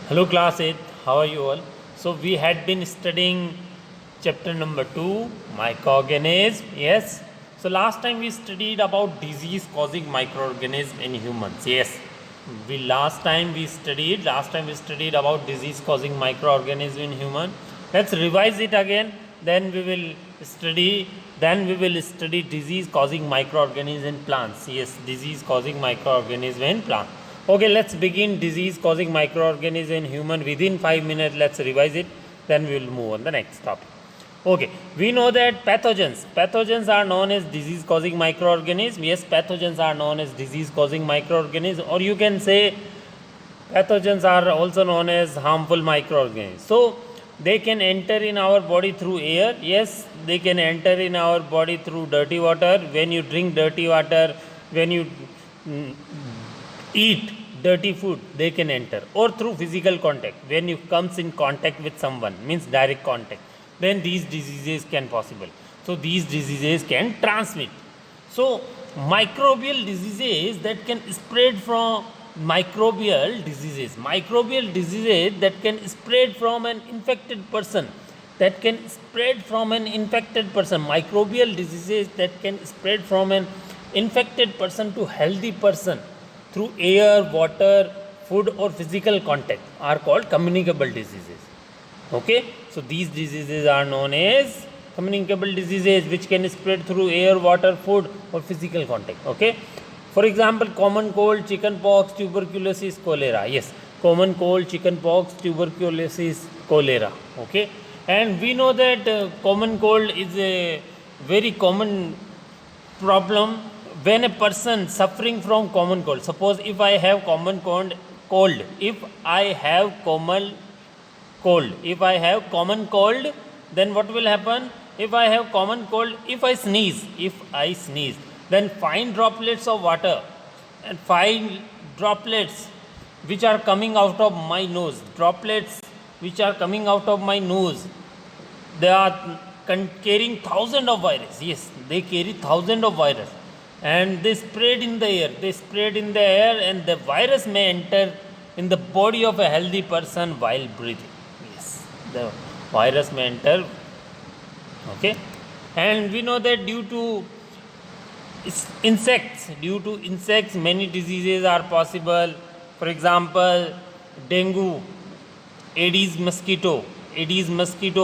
Hello class 8, how are you all? So we had been studying chapter number 2, microorganism, yes. So last time we studied about disease causing microorganism in humans, yes. Last time we studied about disease causing microorganism in human. Let's revise it again, then we will study disease causing microorganism in plants. Yes, disease causing microorganism in plants. Okay, let's begin disease causing microorganism in human within 5 minutes. Let's revise it, then we will move on the next topic. Okay, we know that pathogens are known as disease causing microorganism. Yes, pathogens are known as disease causing microorganism, or you can say pathogens are also known as harmful microorganisms. So they can enter in our body through air. Yes, they can enter in our body through dirty water. When you drink dirty water, when you eat dirty food, they can enter, or through physical contact. When you comes in contact with someone, means direct contact, then these diseases can possible. So these diseases can transmit. So microbial diseases that can spread from microbial diseases that can spread from an infected person, microbial diseases that can spread from an infected person to healthy person through air, water, food, or physical contact are called communicable diseases. Okay, so these diseases are known as communicable diseases which can spread through air, water, food, or physical contact. Okay, for example, common cold, chicken pox, tuberculosis, cholera. Yes, common cold, chicken pox, tuberculosis, cholera. Okay, and we know that common cold is a very common problem when a person suffering from common cold. Suppose if I have common cold, if I have common cold, then what will happen? If I have common cold, if I sneeze, then fine droplets of water and fine droplets which are coming out of my nose, they are carrying thousands of virus. Yes, they carry thousands of virus, and they spread in the air. And the virus may enter in the body of a healthy person while breathing. Yes, the virus may enter. Okay, and we know that due to insects many diseases are possible. For example, dengue, Aedes mosquito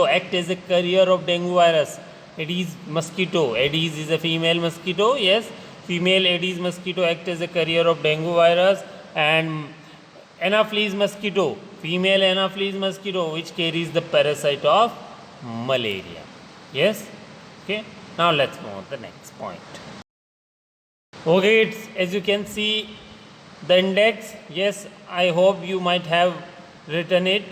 act as a carrier of dengue virus. Aedes is a female mosquito. Yes, female Aedes mosquito act as a carrier of dengue virus. And Anopheles mosquito, female Anopheles mosquito, which carries the parasite of malaria. Yes, okay. Now let's move on to the next point. Okay, it's, as you can see, the index. Yes, I hope you might have written it.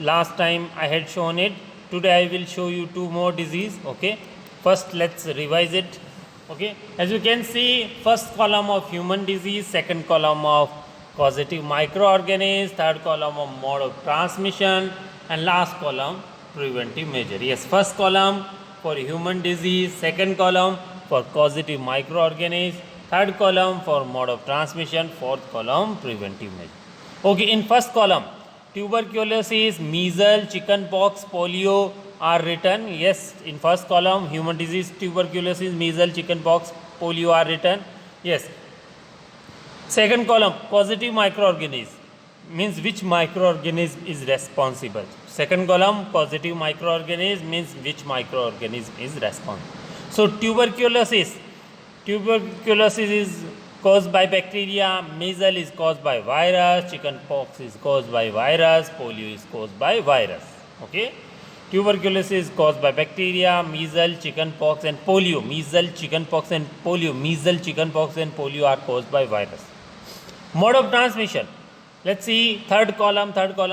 Last time I had shown it. Today I will show you two more disease. Okay, first let's revise it. Okay, as you can see, first column of human disease, second column of causative microorganisms, third column of mode of transmission, and last column preventive measure. Yes, first column for human disease, second column for causative microorganisms, third column for mode of transmission, fourth column preventive measure. Okay, in first column, tuberculosis, measles, chicken pox, polio are written. Yes, in first column, human disease, tuberculosis, measles, chicken pox, polio are written. Yes. Second column, causative microorganism, means which microorganism is responsible. Second column, causative microorganism, means which microorganism is responsible. So tuberculosis is caused by bacteria, measles is caused by virus, chicken pox is caused by virus, polio is caused by virus. Okay, tuberculosis is caused by bacteria, measles, chicken pox, and polio. Measles, chicken pox, and polio are caused by virus. Mode of transmission. Let's see, third column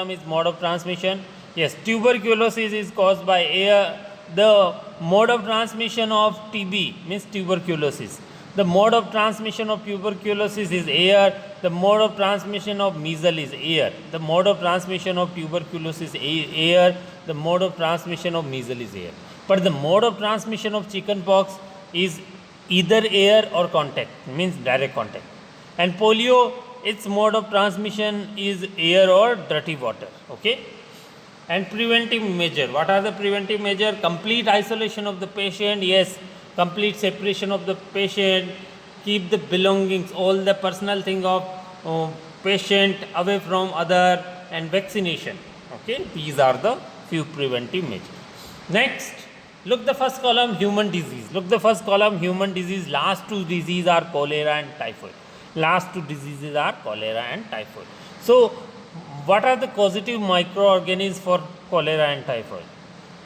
is mode of transmission. Yes, tuberculosis is caused by air. The mode of transmission of TB means tuberculosis. The mode of transmission of tuberculosis is air. The mode of transmission of measles is air. The mode of transmission of tuberculosis is air. The mode of transmission of measles is air. But the mode of transmission of chicken pox is either air or contact, means direct contact. And polio its mode of transmission is air or dirty water. Okay. And preventive measure. What are the preventive measure? Complete isolation of the patient. Yes, complete separation of the patient. Keep the belongings, all the personal thing of patient away from other, and vaccination. Okay, these are the few preventive measures. Next, look the first column, human disease. Look the first column, human disease. Last two diseases are cholera and typhoid. Last two diseases are cholera and typhoid. So, what are the causative microorganisms for cholera and typhoid?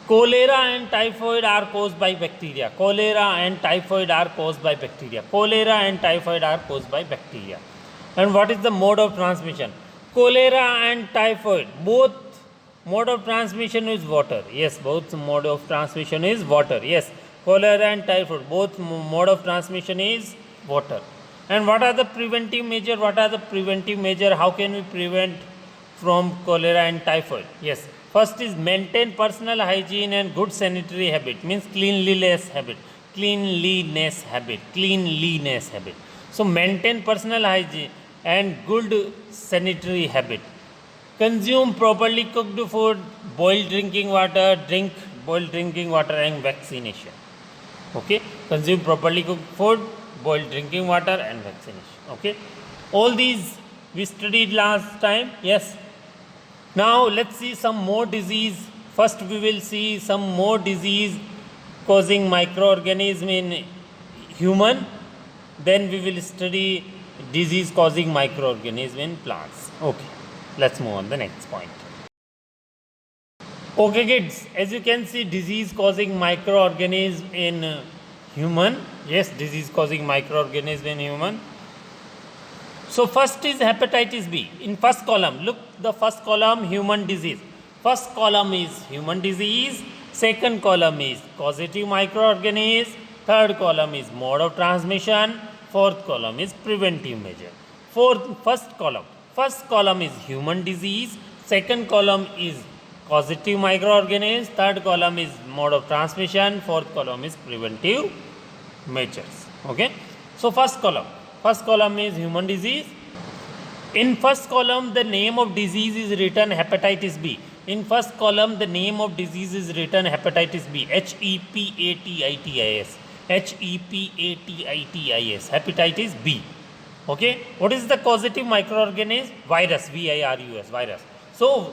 Cholera and typhoid are caused by bacteria. Cholera and typhoid are caused by bacteria. Cholera and typhoid are caused by bacteria. And what is the mode of transmission? Cholera and typhoid, both mode of transmission is water. Yes, both mode of transmission is water. Yes, cholera and typhoid, both mode of transmission is water. And what are the preventive measure? What are the preventive measure? How can we prevent from cholera and typhoid? Yes, first is maintain personal hygiene and good sanitary habit, means cleanliness habit. Cleanliness habit. Cleanliness habit. So maintain personal hygiene and good sanitary habit. Consume properly cooked food, boiled drinking water, drink boiled drinking water, and vaccination. Okay, consume properly cooked food, boiled drinking water, and vaccination. Okay, all these we studied last time. Yes. Now let's see some more disease. First we will see some more disease causing microorganism in human. Then we will study disease causing microorganism in plants. Okay, let's move on the next point. Okay kids, as you can see, disease causing microorganism in human. Yes, disease causing microorganism in human. So first is hepatitis B. In first column, look the first column, human disease. First column is human disease. Second column is causative microorganism. Third column is mode of transmission. Fourth column is preventive measure. First column is human disease. Second column is causative microorganisms. Third column is mode of transmission. Fourth column is preventive measures. Okay. So first column is human disease. In first column, the name of disease is written hepatitis B. In first column, the name of disease is written hepatitis B. Hepatitis. Hepatitis. Hepatitis B. Okay. What is the causative microorganism? Virus. virus. Virus. So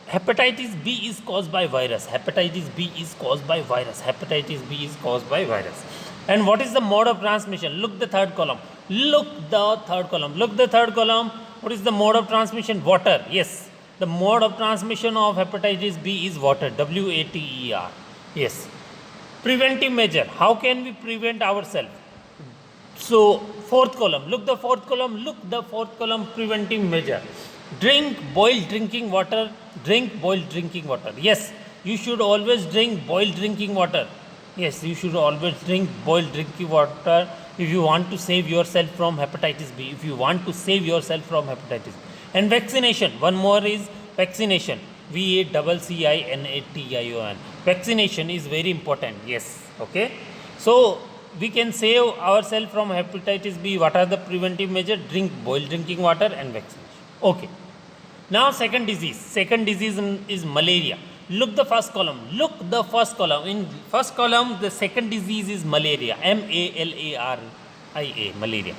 hepatitis B is caused by virus. Hepatitis B is caused by virus. Hepatitis B is caused by virus. And what is the mode of transmission? Look the third column. Look the third column. What is the mode of transmission? Water. Yes. The mode of transmission of hepatitis B is water. water. Yes. Preventive measure. How can we prevent ourselves? So fourth column. Look the fourth column. Preventive measure. Drink boiled drinking water. Yes. You should always drink boiled drinking water. Yes, you should always drink boiled drinking water if you want to save yourself from hepatitis B. And vaccination. One more is vaccination. VACCINATION. Vaccination is very important. Yes. Okay. So we can save ourselves from hepatitis B. What are the preventive measures? Drink boiled drinking water and vaccination. Okay. Now second disease is malaria. Look the first column. In first column, the second disease is malaria. MALARIA. Malaria.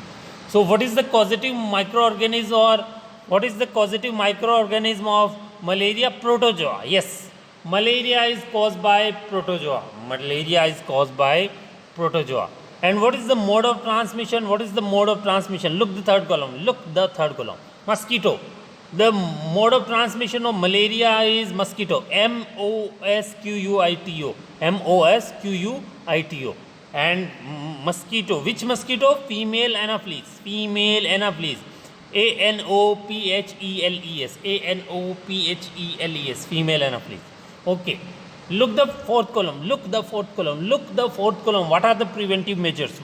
So what is the causative microorganism of malaria? Protozoa. Yes. Malaria is caused by protozoa. And what is the mode of transmission? Look the third column. Mosquito. The mode of transmission of malaria is mosquito. MOSQUITO. And mosquito. Which mosquito? Female Anopheles. ANOPHELES. Female Anopheles. Okay. Look the fourth column. What are the preventive measures?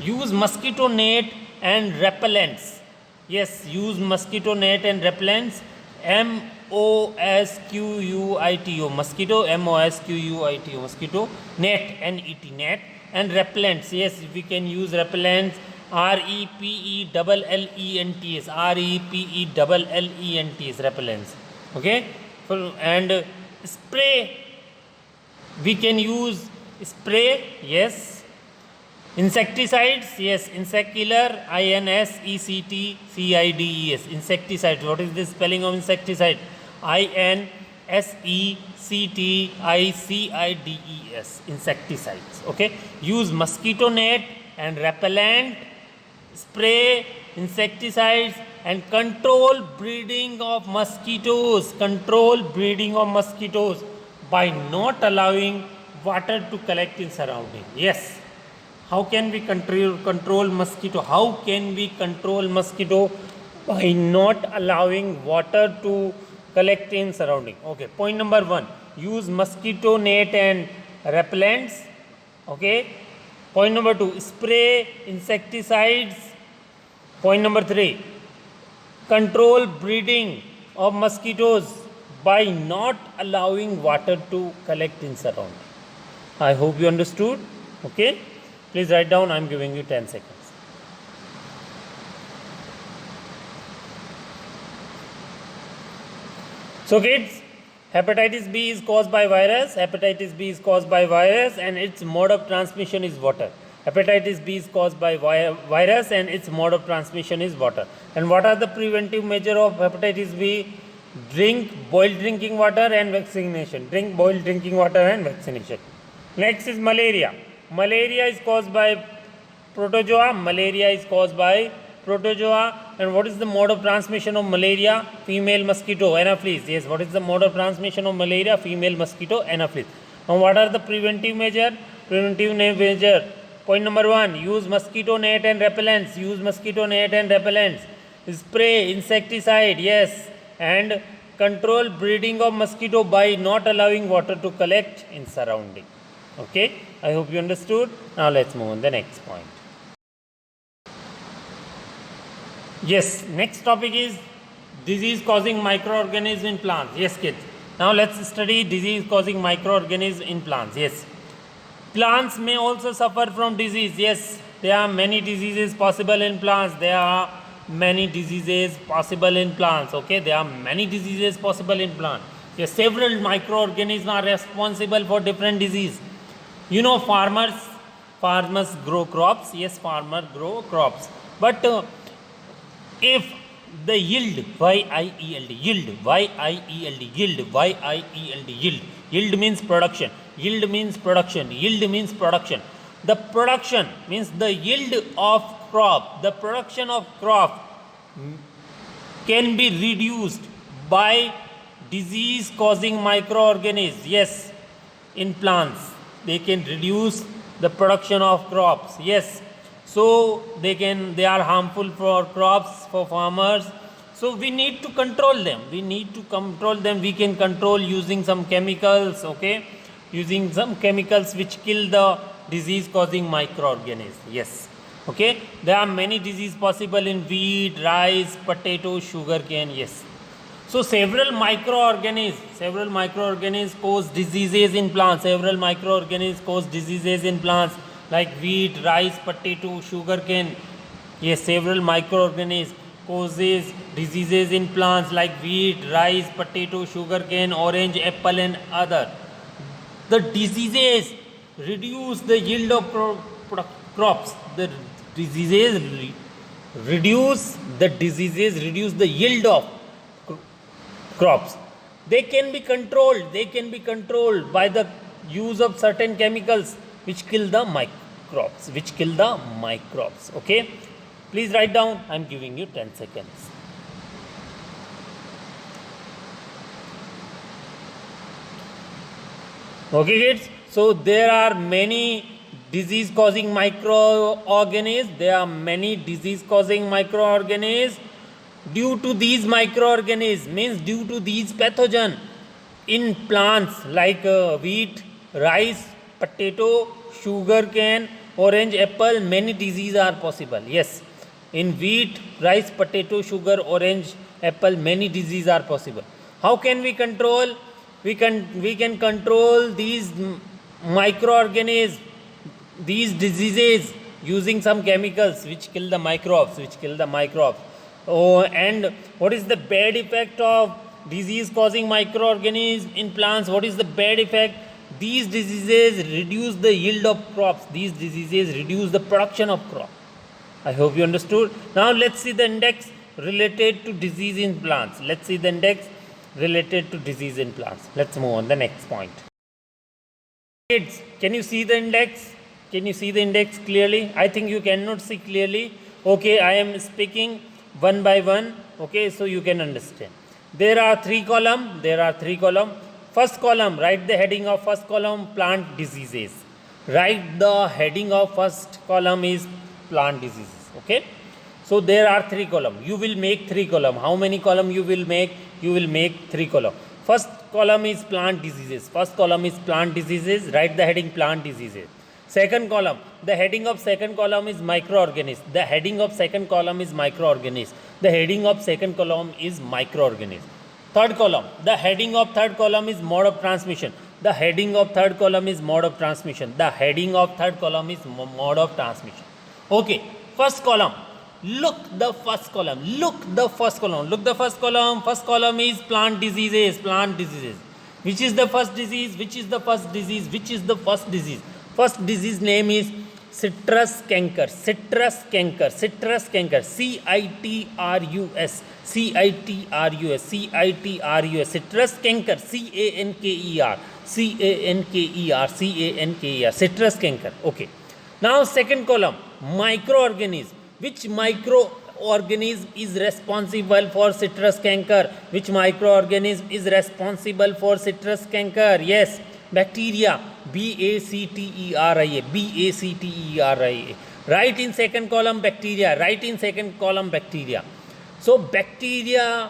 Use mosquito net and repellents. Yes, use mosquito net and repellents. MOSQUITO. Mosquito. Mosquito. Net. NET. Net. And repellents. Yes, we can use repellents REPELLENTS, REPELLENTS, repellents. Okay, and spray, we can use spray, yes. Insecticides, yes, insect killer, INSECTCIDES, insecticides. What is the spelling of insecticide? INSECTICIDES, insecticides. Okay, use mosquito net and repellent, spray insecticides, and control breeding of mosquitoes. Control breeding of mosquitoes by not allowing water to collect in surrounding. Yes. How can we control mosquito? How can we control mosquito? By not allowing water to collect in surrounding. Okay, point number 1, use mosquito net and repellents. Okay, point number 2, spray insecticides. Point number 3, control breeding of mosquitoes by not allowing water to collect in surrounding. I hope you understood. Okay, please write down. I am giving you 10 seconds. So kids, hepatitis B is caused by virus. Hepatitis B is caused by virus and its mode of transmission is water. Hepatitis B is caused by virus and its mode of transmission is water. And what are the preventive measures of hepatitis B? Drink boiled drinking water and vaccination. Drink boiled drinking water and vaccination. Next is malaria. Malaria is caused by protozoa. Malaria is caused by protozoa. And what is the mode of transmission of malaria? Female mosquito, Anopheles. Yes, what is the mode of transmission of malaria? Female mosquito, Anopheles. Now, what are the preventive measures? Preventive measure. Point number 1, use mosquito net and repellents. Use mosquito net and repellents. Spray insecticide, yes. And control breeding of mosquito by not allowing water to collect in surrounding. Okay, I hope you understood. Now let's move on the next point. Yes, next topic is disease causing microorganisms in plants. Yes, kids. Now let's study disease causing microorganisms in plants. Yes. Plants may also suffer from disease. Yes, there are many diseases possible in plants. There are many diseases possible in plants. Okay, there are many diseases possible in plants. Yes, several microorganisms are responsible for different disease. You know, farmers grow crops. Yes, farmers grow crops. But if the yield, Y-I-E-L-D, yield, Y-I-E-L-D, yield, Y-I-E-L-D, yield means production. Yield means production. Yield means production. The production means the yield of crop. The production of crop can be reduced by disease causing microorganisms. Yes, in plants they can reduce the production of crops. Yes, so they are harmful for crops, for farmers. So we need to control them. We can control using some chemicals. Okay, using some chemicals which kill the disease causing microorganisms. Yes. Okay, there are many diseases possible in wheat, rice, potato, sugarcane. Yes. So several microorganisms cause diseases in plants. Several microorganisms cause diseases in plants like wheat, rice, potato, sugarcane. Yes, several microorganisms causes diseases in plants like wheat, rice, potato, sugarcane, orange, apple, and other. The diseases reduce the yield of crops. The diseases reduce the yield of crops. They can be controlled by the use of certain chemicals which kill the microbes. Okay, please write down. I am giving you 10 seconds. Okay kids, so there are many disease causing microorganisms. Due to these microorganisms means due to these pathogen in plants like wheat, rice, potato, sugarcane, orange, apple, many diseases are possible. Yes, in wheat, rice, potato, sugar, orange, apple, many diseases are possible. How can we control? We can control these microorganisms, these diseases using some chemicals which kill the microbes. Oh, and what is the bad effect of disease causing microorganisms in plants? What is the bad effect? These diseases reduce the yield of crops. These diseases reduce the production of crop. I hope you understood. Now let's see the index related to disease in plants. Let's see the index related to disease in plants. Let's move on the next point. Kids, can you see the index? Can you see the index clearly? I think you cannot see clearly. Okay, I am speaking one by one. Okay, so you can understand. There are three columns. First column, write the heading of first column, plant diseases. Write the heading of first column is plant diseases. Okay. So there are three columns. You will make three columns. How many columns you will make? You will make three columns. First column is plant diseases. Write the heading plant diseases. Second column, the heading of second column is microorganisms. The heading of second column is microorganisms. Third column, the heading of third column is mode of transmission. Okay, first column. Look the first column. First column is plant diseases. Which is the first disease? First disease name is citrus canker. Citrus canker. C-I-T-R-U-S. Citrus canker. C-A-N-K-E-R. Citrus canker. Okay. Now second column, microorganism. Which microorganism is responsible for citrus canker? Yes, bacteria. Bacteria. Write in second column bacteria. So bacteria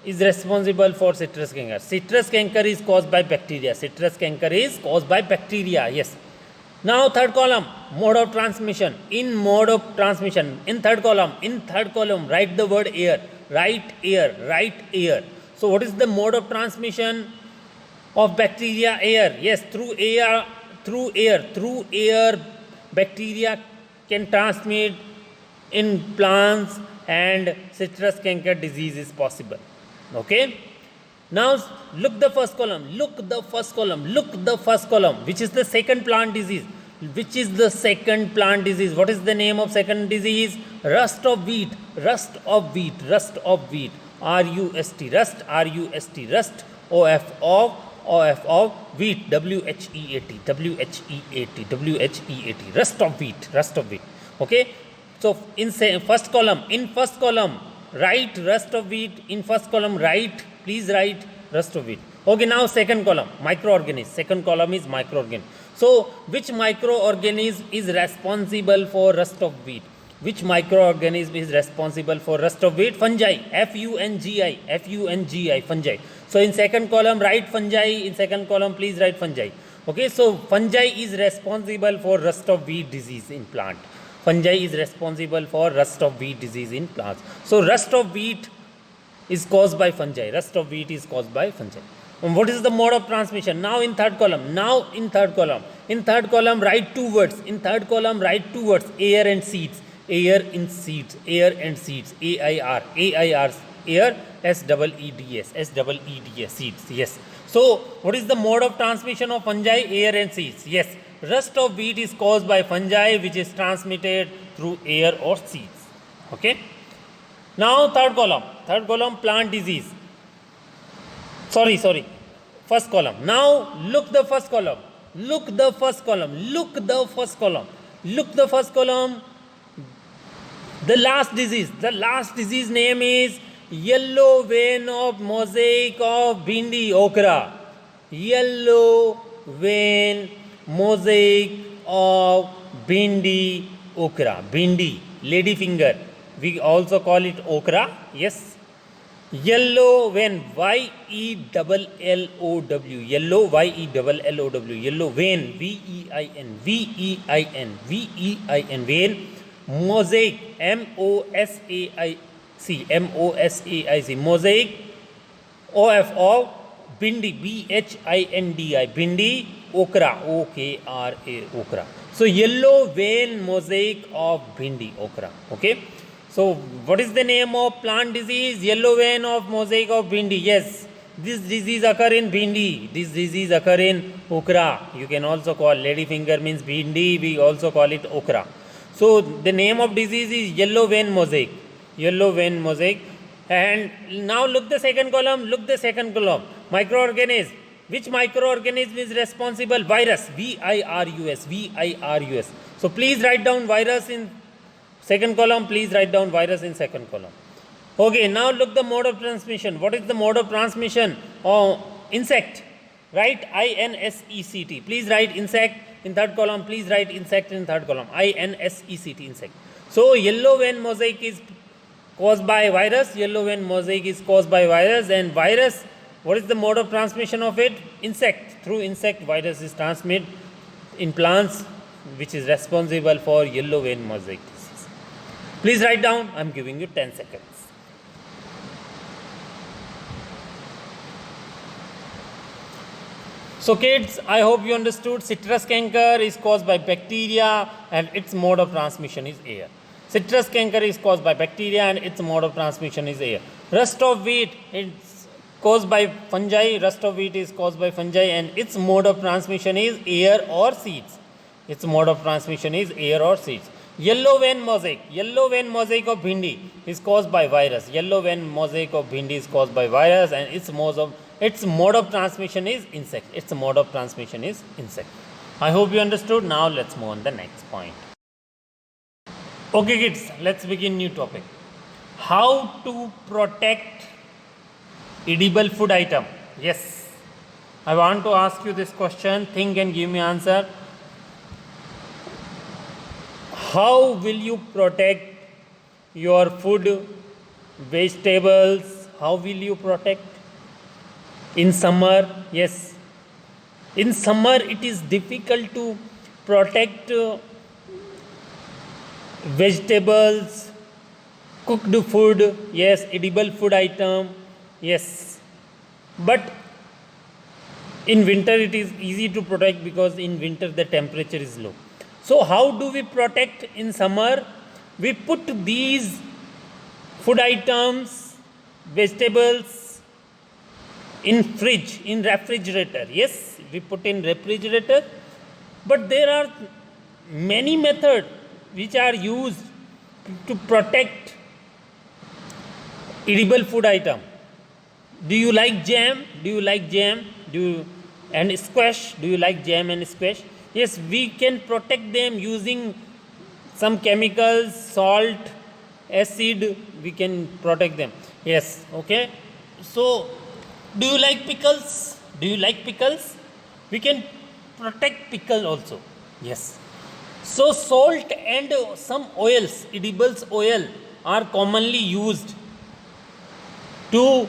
is responsible for citrus canker. Citrus canker is caused by bacteria. Yes. Now third column, mode of transmission. In third column, write the word air. Write air. So what is the mode of transmission of bacteria? Air. Yes, through air, bacteria can transmit in plants and citrus canker disease is possible. Okay. Now look the first column. Which is the second plant disease? What is the name of second disease? Rust of wheat. Rust. R-U-S-T. Rust. O-F wheat. W-H-E-A-T. Rust of wheat. Okay. So in first column, write rust of wheat. Please write rust of wheat. Okay, now second column, microorganism. So which microorganism is responsible for rust of wheat? Fungi. F-U-N-G-I. Fungi. So in second column, write fungi. Please write fungi. Okay, so fungi is responsible for rust of wheat disease in plant. So rust of wheat is caused by fungi. And what is the mode of transmission? Now in third column, write two words. Air and seeds. A-I-R. Air. S-E-E-D-S. Seeds. Yes. So what is the mode of transmission of fungi? Air and seeds. Yes. Rust of wheat is caused by fungi, which is transmitted through air or seeds. Okay. Now third column, plant disease. Sorry. First column. Now look the first column. The last disease name is yellow vein of mosaic of bhindi okra. Yellow vein mosaic of bhindi okra. Bhindi, lady finger. We also call it okra. Yes. Yellow vein, Y-E-L-L-O-W. Yellow, Y-E-L-L-O-W. Yellow vein, V-E-I-N. Vein. Mosaic, M-O-S-A-I-C. Mosaic, O-F-O, bhindi, bhindi, bhindi, okra, okra, okra. So yellow vein mosaic of bhindi, okra. Okay. So what is the name of plant disease? Yellow vein of mosaic of bhindi. Yes, this disease occur in bhindi. This disease occur in okra. You can also call ladyfinger means bhindi. We also call it okra. So the name of disease is yellow vein mosaic. Yellow vein mosaic. And now look the second column. Look the second column. Microorganism. Which microorganism is responsible? Virus. virus. Virus. So please write down virus in second column. Please write down virus in second column. Okay, now look the mode of transmission. What is the mode of transmission? Oh, insect. Right? INSECT. Please write insect in third column. Please write insect in third column. INSECT, insect. So yellow vein mosaic is caused by virus. Yellow vein mosaic is caused by virus. And virus, what is the mode of transmission of it? Insect. Through insect, virus is transmitted in plants, which is responsible for yellow vein mosaic disease. Please write down. I am giving you 10 seconds. So kids, I hope you understood. Citrus canker is caused by bacteria and its mode of transmission is air. Citrus canker is caused by bacteria and its mode of transmission is air. Rust of wheat, it's caused by fungi. Rust of wheat is caused by fungi and its mode of transmission is air or seeds. Its mode of transmission is air or seeds. Yellow vein mosaic of bhindi is caused by virus. Yellow vein mosaic of bhindi is caused by virus and its mode of transmission is insect. Its mode of transmission is insect. I hope you understood. Now let's move on the next point. Okay kids, let's begin new topic. How to protect edible food item? Yes, I want to ask you this question. Think and give me answer. How will you protect your food, vegetables? How will you protect? In summer, yes. In summer, it is difficult to protect vegetables, cooked food, yes, edible food item, yes. But in winter, it is easy to protect because in winter the temperature is low. So how do we protect in summer? We put these food items, vegetables in fridge, in refrigerator. Yes, we put in refrigerator. But there are many methods which are used to protect edible food item. Do you like jam? Do you like jam? And squash? Do you like jam and squash? Yes, we can protect them using some chemicals, salt, acid, we can protect them. Yes, okay. So, do you like pickles? Do you like pickles? We can protect pickle also. Yes. So, salt and some oils, edibles oil are commonly used to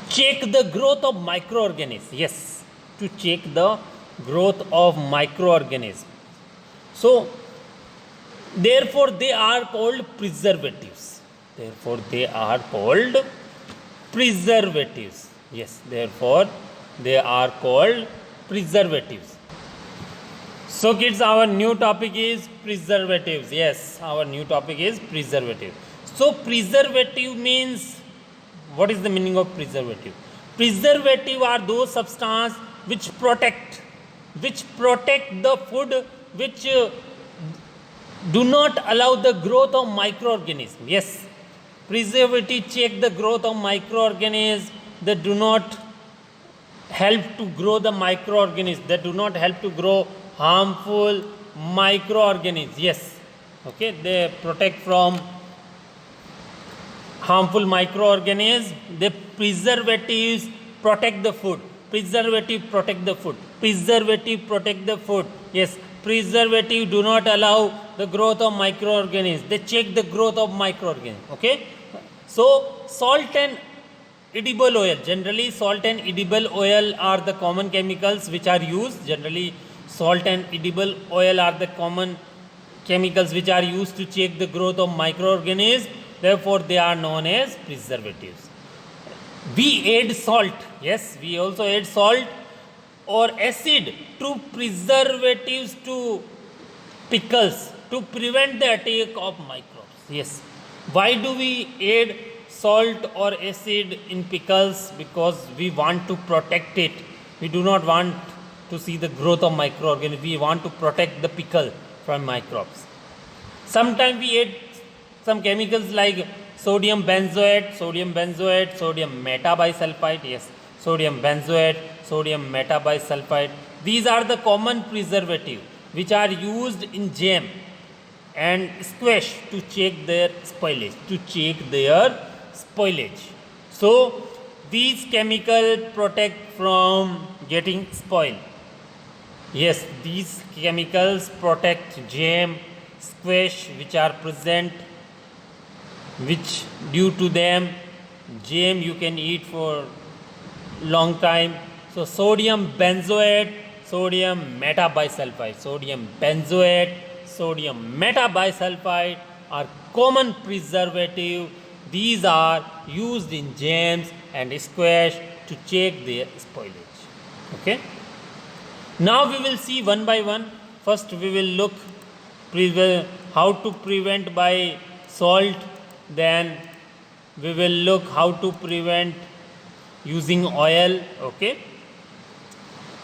check the growth of microorganisms. Yes, to check the growth of microorganisms. So, therefore, they are called preservatives. Therefore, they are called preservatives. Yes, therefore, they are called preservatives. So, kids, our new topic is preservatives. Yes, our new topic is preservative. So, preservative means, what is the meaning of preservative? Preservative are those substances which protect the food, which do not allow the growth of microorganisms. Yes, preservative check the growth of microorganisms. They do not help to grow the microorganisms. They do not help to grow harmful microorganisms. Yes, okay, they protect from harmful microorganisms. The preservatives protect the food. Preservative protect the food. Preservative protect the food. Yes, preservative do not allow the growth of microorganisms. They check the growth of microorganisms. Okay. So, salt and edible oil. Generally, salt and edible oil are the common chemicals which are used. Generally, salt and edible oil are the common chemicals which are used to check the growth of microorganisms. Therefore, they are known as preservatives. We add salt. Yes, we also add salt or acid to preservatives to pickles to prevent the attack of microbes. Yes. Why do we add salt or acid in pickles? Because we want to protect it. We do not want to see the growth of microorganisms. We want to protect the pickle from microbes. Sometimes we add some chemicals like sodium benzoate, sodium metabisulfite. Yes, sodium benzoate, sodium metabisulfite. These are the common preservative which are used in jam and squash to check their spoilage. So these chemicals protect from getting spoiled. Yes, these chemicals protect jam, squash which are present, which due to them jam you can eat for long time. So sodium benzoate, sodium metabisulfite, sodium metabisulfite are common preservative. These are used in jams and squash to check their spoilage. Okay. Now we will see one by one. First we will look how to prevent by salt. Then we will look how to prevent using oil. Okay.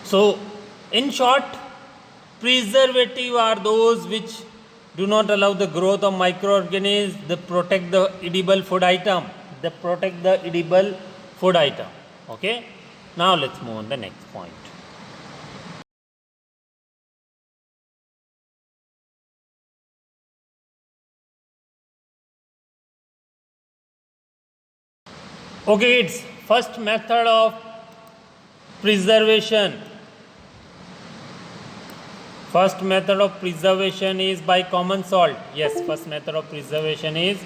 So in short, preservative are those which do not allow the growth of microorganisms. They protect the edible food item. Okay. Now let's move on the next point. Okay, it's first method of preservation. First method of preservation is by common salt. Yes, first method of preservation is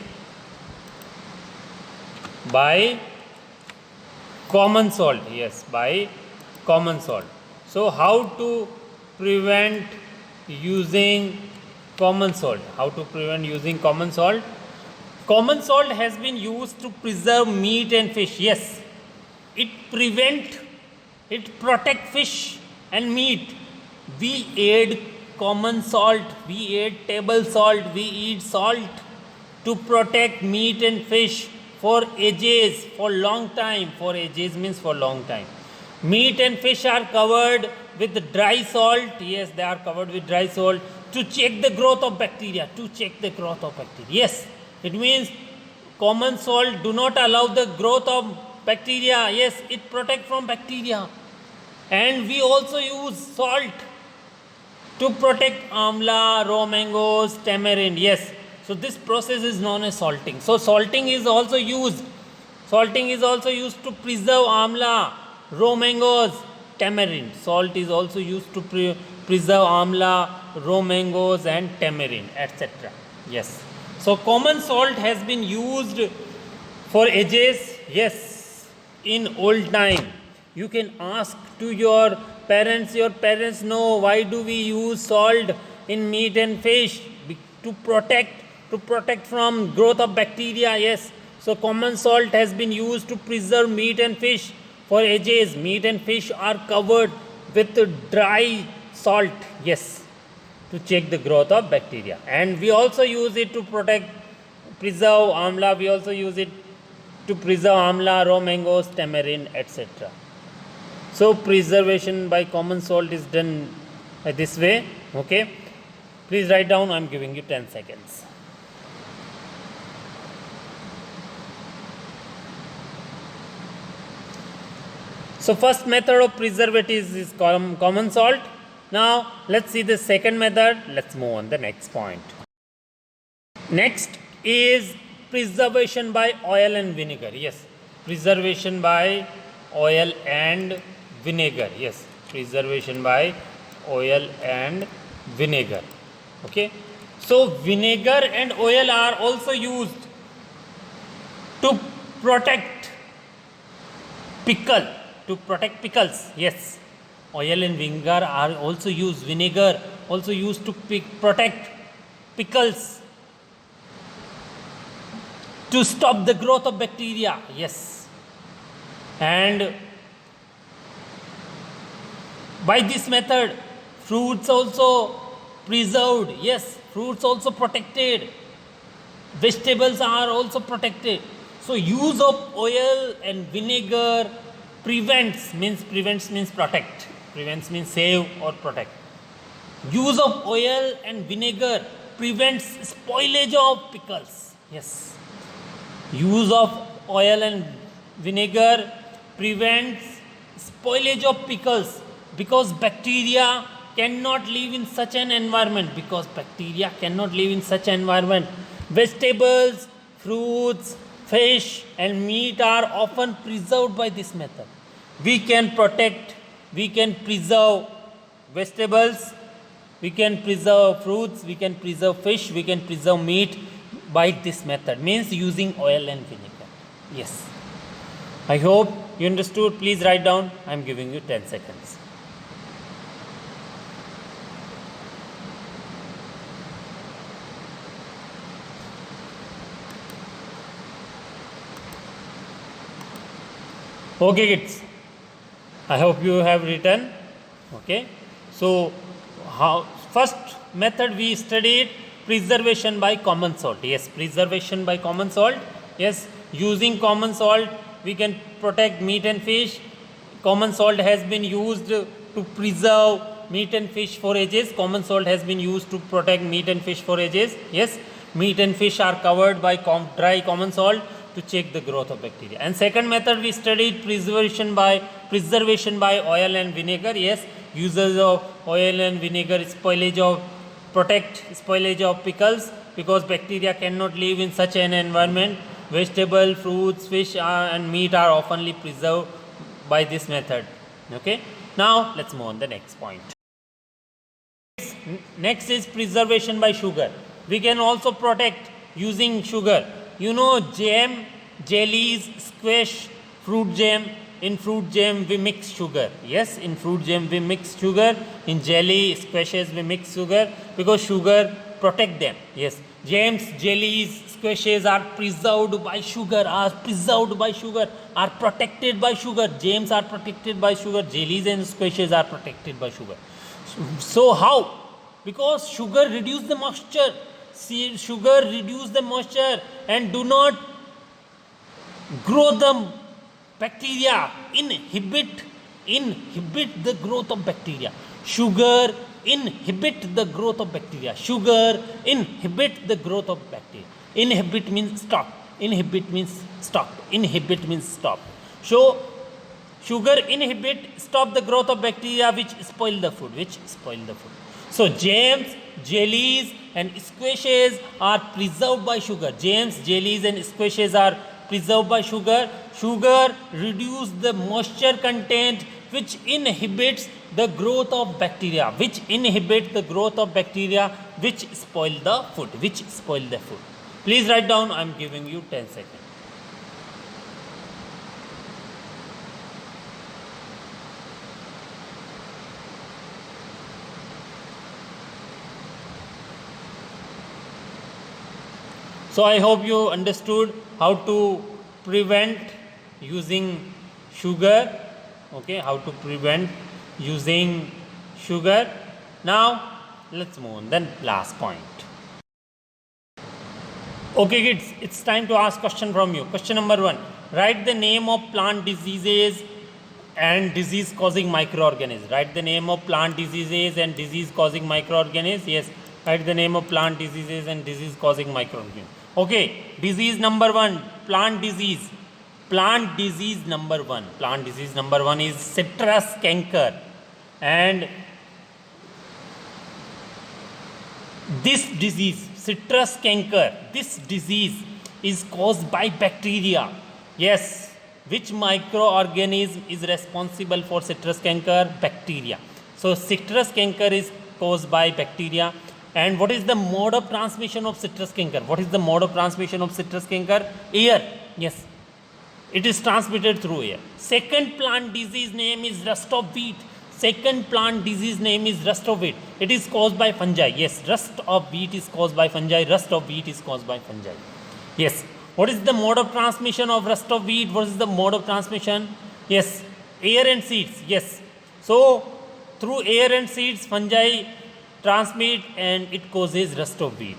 by common salt. Yes, by common salt. So how to prevent using common salt? Common salt has been used to preserve meat and fish. Yes, it protect fish and meat. We add common salt, we add table salt, we eat salt to protect meat and fish for ages, for long time. For ages means for long time. Meat and fish are covered with dry salt. Yes, they are covered with dry salt to check the growth of bacteria. Yes, it means common salt do not allow the growth of bacteria. Yes, it protect from bacteria. And we also use salt to protect amla, raw mangoes, tamarind. Yes, so this process is known as salting. So salting is also used to preserve amla, raw mangoes, tamarind. Salt is also used to preserve amla, raw mangoes and tamarind, etc. Yes. So common salt has been used for ages. Yes, in old time. You can ask to your parents. Your parents know why do we use salt in meat and fish to protect from growth of bacteria. Yes. So common salt has been used to preserve meat and fish for ages. Meat and fish are covered with dry salt. Yes, to check the growth of bacteria. And we also use it to preserve amla. We also use it to preserve amla, raw mangoes, tamarind, etc. So preservation by common salt is done this way. Okay. Please write down. I am giving you 10 seconds. So first method of preservatives is common salt. Now let's see the second method. Let's move on the next point. Next is preservation by oil and vinegar. Yes, preservation by oil and vinegar. Yes, preservation by oil and vinegar. Okay. So vinegar and oil are also used to protect pickles. Yes, oil and vinegar are also used. Vinegar also used to protect pickles, to stop the growth of bacteria. Yes. And by this method, fruits also preserved. Yes, fruits also protected. Vegetables are also protected. So use of oil and vinegar prevents means protect. Prevents means save or protect. Use of oil and vinegar prevents spoilage of pickles. Yes. Use of oil and vinegar prevents spoilage of pickles because bacteria cannot live in such an environment. Because bacteria cannot live in such an environment. Vegetables, fruits, fish and meat are often preserved by this method. We can protect, we can preserve vegetables, we can preserve fruits, we can preserve fish, we can preserve meat by this method, means using oil and vinegar. Yes. I hope you understood. Please write down. I am giving you 10 seconds. Okay, kids. I hope you have written. Okay. So, first method we studied preservation by common salt. Yes, preservation by common salt. Yes, using common salt we can protect meat and fish. Common salt has been used to preserve meat and fish for ages. Common salt has been used to protect meat and fish for ages. Yes, meat and fish are covered by dry common salt to check the growth of bacteria. And second method we studied preservation by oil and vinegar. Yes, uses of oil and vinegar protect spoilage of pickles because bacteria cannot live in such an environment. Vegetable, fruits, fish and meat are oftenly preserved by this method. Okay. Now let's move on the next point. Next is preservation by sugar. We can also protect using sugar. You know, jam, jellies, squash, fruit jam. In fruit jam we mix sugar. Yes, in fruit jam we mix sugar. In jelly, squashes we mix sugar because sugar protect them. Yes, jams, jellies, squashes are preserved by sugar, are protected by sugar. Jams are protected by sugar. Jellies and squashes are protected by sugar. So how? Because sugar reduce the moisture. See, sugar reduce the moisture and do not grow the bacteria, inhibit the growth of bacteria. Sugar inhibit the growth of bacteria. Sugar inhibit the growth of bacteria. Inhibit means stop. Inhibit means stop. Inhibit means stop. So sugar stop the growth of bacteria which spoil the food. So jams, jellies and squashes are preserved by sugar. Jams, jellies and squashes are preserved by sugar. Sugar reduce the moisture content which inhibits the growth of bacteria, which spoil the food, Please write down. I am giving you 10 seconds. So I hope you understood how to prevent using sugar. Okay, how to prevent using sugar. Now let's move on. Then last point. Okay, kids, it's time to ask question from you. Question number 1. Write the name of plant diseases and disease causing microorganisms. Write the name of plant diseases and disease causing microorganisms. Yes, write the name of plant diseases and disease causing microorganisms. Okay, disease number 1, plant disease. Plant disease number 1 is citrus canker, and this disease, citrus canker, this disease is caused by bacteria. Yes, which microorganism is responsible for citrus canker? Bacteria. So citrus canker is caused by bacteria. And what is the mode of transmission of citrus canker? Air. Yes, it is transmitted through air. Second plant disease name is rust of wheat. It is caused by fungi. Yes, rust of wheat is caused by fungi. Yes. What is the mode of transmission of rust of wheat? What is the mode of transmission? Yes, air and seeds. Yes. So through air and seeds, fungi transmit and it causes rust of wheat.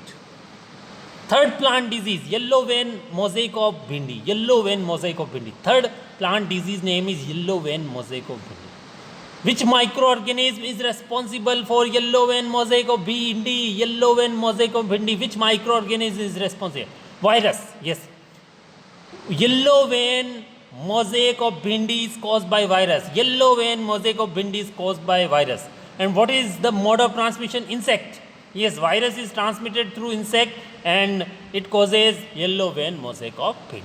Third plant disease, yellow vein mosaic of bhindi. Yellow vein mosaic of bhindi. Third plant disease name is yellow vein mosaic of bhindi. Which microorganism is responsible for yellow vein mosaic of bhindi? Yellow vein mosaic of bhindi. Which microorganism is responsible? Virus. Yes. Yellow vein mosaic of bhindi is caused by virus. Yellow vein mosaic of bhindi is caused by virus. And what is the mode of transmission? Insect. Yes, virus is transmitted through insect and it causes yellow vein mosaic of bhindi.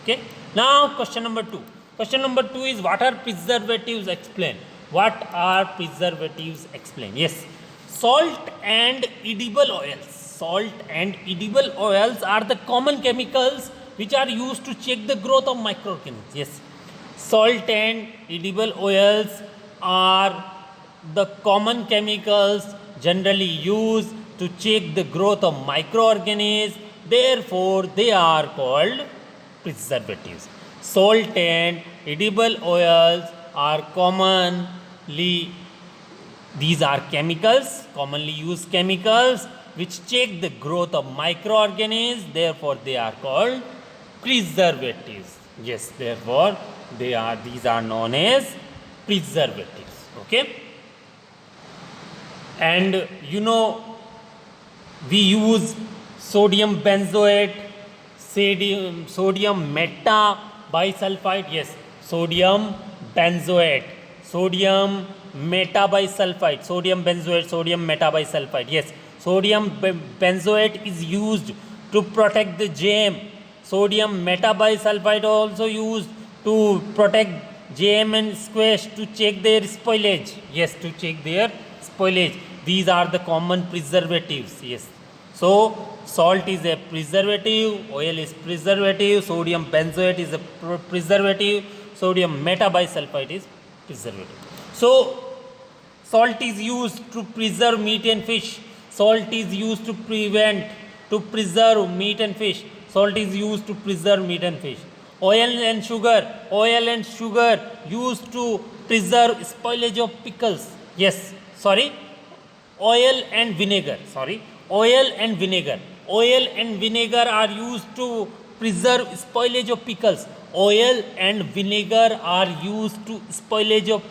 Okay. Now question number 2. Question number 2 is what are preservatives? Explain. What are preservatives? Explain. Yes. Salt and edible oils. Salt and edible oils are the common chemicals which are used to check the growth of microorganisms. Yes. Salt and edible oils are the common chemicals generally used to check the growth of microorganisms. Therefore, they are called preservatives. Salt and edible oils are these are chemicals, commonly used chemicals which check the growth of microorganisms. Therefore, they are called preservatives. Yes, therefore, these are known as preservatives. Okay. And we use sodium benzoate, sodium meta bisulfite. Yes, sodium benzoate, sodium meta bisulfite, sodium benzoate, sodium meta bisulfite. Yes, sodium benzoate is used to protect the jam. Sodium meta bisulfite also used to protect jam and squash to check their spoilage. Yes, to check their spoilage. These are the common preservatives. Yes. So salt is a preservative, oil is preservative, sodium benzoate is a preservative, sodium meta bisulfite is preservative. So salt is used to preserve meat and fish. Salt is used to preserve meat and fish. Salt is used to preserve meat and fish. Oil and sugar used to preserve spoilage of pickles. Yes, sorry. Oil and vinegar. Oil and vinegar are used to preserve spoilage of pickles. Oil and vinegar are used to spoilage of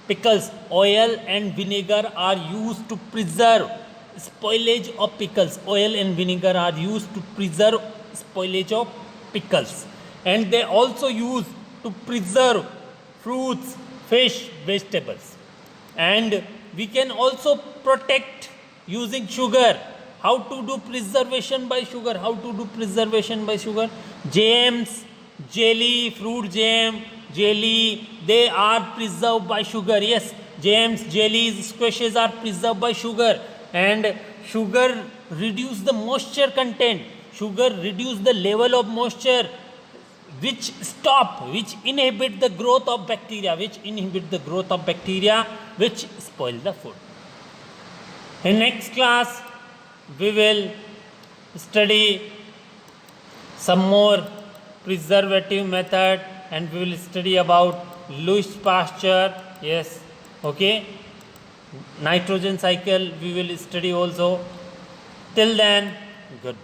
pickles. Oil and vinegar are used to preserve spoilage of pickles. Oil and vinegar are used to preserve spoilage of pickles. And they also used to preserve fruits, fish, vegetables. And we can also protect using sugar. How to do preservation by sugar? Jams, jelly, fruit jam, jelly, they are preserved by sugar. Yes, jams, jellies, squashes are preserved by sugar. And sugar reduce the moisture content. Sugar reduce the level of moisture which inhibit the growth of bacteria, which spoil the food. In next class, we will study some more preservative method and we will study about Lewis Pasteur. Yes, okay. Nitrogen cycle we will study also. Till then, goodbye.